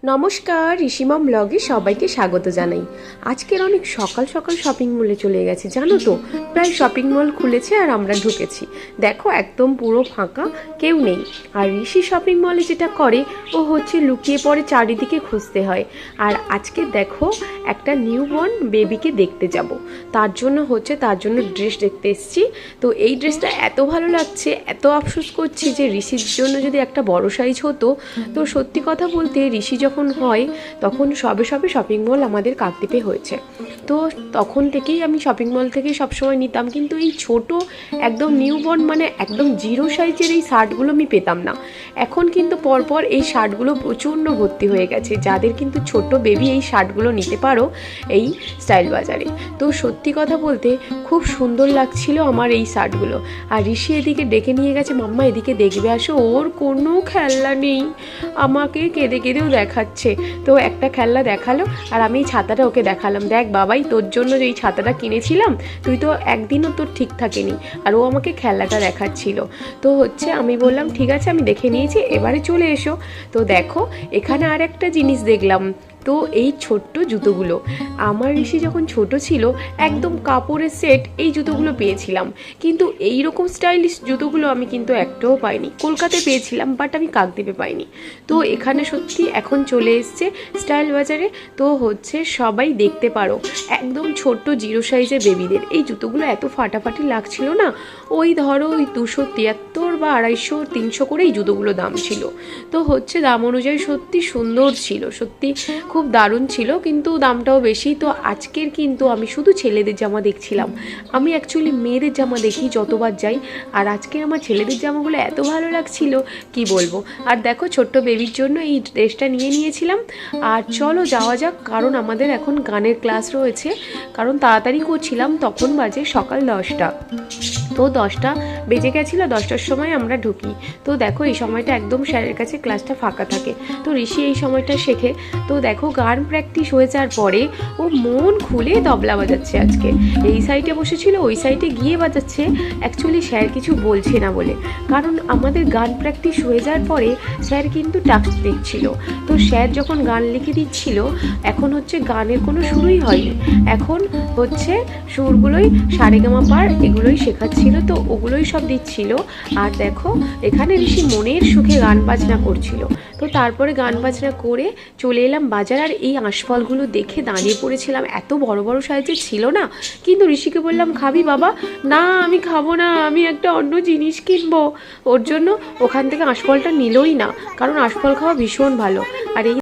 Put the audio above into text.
নমস্কার, ঋষিমাম ব্লগে সবাইকে স্বাগত জানাই। আজকের অনেক সকাল সকাল শপিং মলে চলে গেছে, জানো তো। প্রায় শপিং মল খুলেছে আর আমরা ঢুকেছি। দেখো একদম পুরো ফাঁকা, কেউ নেই। আর ঋষি শপিং মলে যেটা করে ও হচ্ছে লুকিয়ে পড়ে, চারিদিকে খুঁজতে হয়। আর আজকে দেখো একটা নিউবর্ন বেবিকে দেখতে যাব, তার জন্য ড্রেস দেখতে এসেছি। তো এই ড্রেসটা এত ভালো লাগছে, এত আফসোস করছি যে ঋষির জন্য যদি একটা বড় সাইজ হতো। তো সত্যি কথা বলতে ঋষি যখন হয় তখন সবে শপিং মল আমাদের কাকদ্বীপে হয়েছে। তো তখন থেকেই আমি শপিং মল থেকেই সবসময় নিতাম, কিন্তু এই ছোট একদম নিউবর্ন মানে একদম জিরো সাইজের এই শার্টগুলো আমি পেতাম না। এখন কিন্তু পরপর এই শার্টগুলো প্রচণ্ড ভর্তি হয়ে গেছে। যাদের কিন্তু ছোট বেবি, এই শার্টগুলো নিতে পারো এই স্টাইল বাজারে। তো সত্যি কথা বলতে খুব সুন্দর লাগছিল আমার এই শার্টগুলো। আর ঋষি এদিকে ডেকে নিয়ে গেছে, মাম্মা এদিকে দেখবে আসো, ওর কোনো খেলনা নেই, আমাকে কেঁদে কেঁদেও দেখাচ্ছে। তো একটা খেলনা দেখালো আর আমি এই ছাতাটা ওকে দেখালাম, দেখ বাবাই তোর জন্য যে এই ছাতাটা কিনেছিলাম, তুই তো একদিনও তোর ঠিক থাকেনি। আর ও আমাকে খেলনাটা দেখাচ্ছিল। তো আমি বললাম ঠিক আছে, আমি দেখে নিয়েছি, এবারে চলে এসো। তো দেখো এখানে আর একটা জিনিস দেখলাম। তো এই ছোট্ট জুতোগুলো, আমার ঋষি যখন ছোট ছিল একদম কাপড়ের সেট এই জুতোগুলো পেয়েছিলাম, কিন্তু এই রকম স্টাইলিশ জুতোগুলো আমি কিন্তু একটাও পাইনি। কলকাতায় পেয়েছিলাম বাট আমি কাকদ্বীপে পাইনি। তো এখানে সত্যি এখন চলে এসছে স্টাইল বাজারে। তো সবাই দেখতে পারো একদম ছোট্ট জিরো সাইজের বেবিদের এই জুতোগুলো এত ফাটাফাটি লাগছিল না। ওই ধরো ওই 273 বা 250 300 করে এই জুতোগুলো দাম ছিল। তো দাম অনুযায়ী সত্যি সুন্দর ছিল, সত্যি খুব দারুণ ছিল, কিন্তু দামটাও বেশি। তো আজকের কিন্তু আমি শুধু ছেলেদের জামা দেখছিলাম। আমি অ্যাকচুয়ালি মেয়েদের জামা দেখি যতবার যাই, আর আজকে আমার ছেলেদের জামাগুলো এত ভালো লাগছিল কি বলবো। আর দেখো ছোট্ট বেবির জন্য এই ড্রেসটা নিয়েছিলাম। আর চলো যাওয়া যাক, কারণ আমাদের এখন গানের ক্লাস রয়েছে। কারণ তাড়াতাড়ি করছিলাম, তখন বাজে সকাল 10টা। তো 10টা বেজে গেছিলো, 10টার সময় আমরা ঢুকি। তো দেখো এই সময়টা একদম স্যারের কাছে ক্লাসটা ফাঁকা থাকে। তো ঋষি এই সময়টা শেখে। তো দেখো গান প্র্যাকটিস হয়ে যাওয়ার পরে ও মন খুলে তবলা বাজাচ্ছে। আজকে এই সাইডে বসেছিল, ওই সাইডে গিয়ে বাজাচ্ছে। অ্যাকচুয়ালি স্যার কিছু বলছে না বলে, কারণ আমাদের গান প্র্যাকটিস হয়ে যাওয়ার পরে স্যার কিন্তু টাস্ক দিচ্ছিল। তো স্যার যখন গান লিখে দিচ্ছিল, এখন গানের কোনো শুরুই হয়নি, এখন সুরগুলোই সারেগামাপার এগুলোই শেখাচ্ছিল। তো ওগুলোই সব দিচ্ছিল। আর দেখো এখানে ঋষি মনের সুখে গান বাজনা করছিল। তো তারপরে গান বাজনা করে চলে এলাম বাজার। আর এই আঁশফলগুলো দেখে দাঁড়িয়ে পড়েছিলাম, এত বড় বড় সাইজের ছিল না। কিন্তু ঋষিকে বললাম খাবি বাবা? না আমি খাবো না, আমি একটা অন্য জিনিস কিনবো। ওর জন্য ওখান থেকে আঁশফলটা নিলই না, কারণ আঁশফল খাওয়া ভীষণ ভালো। আর এই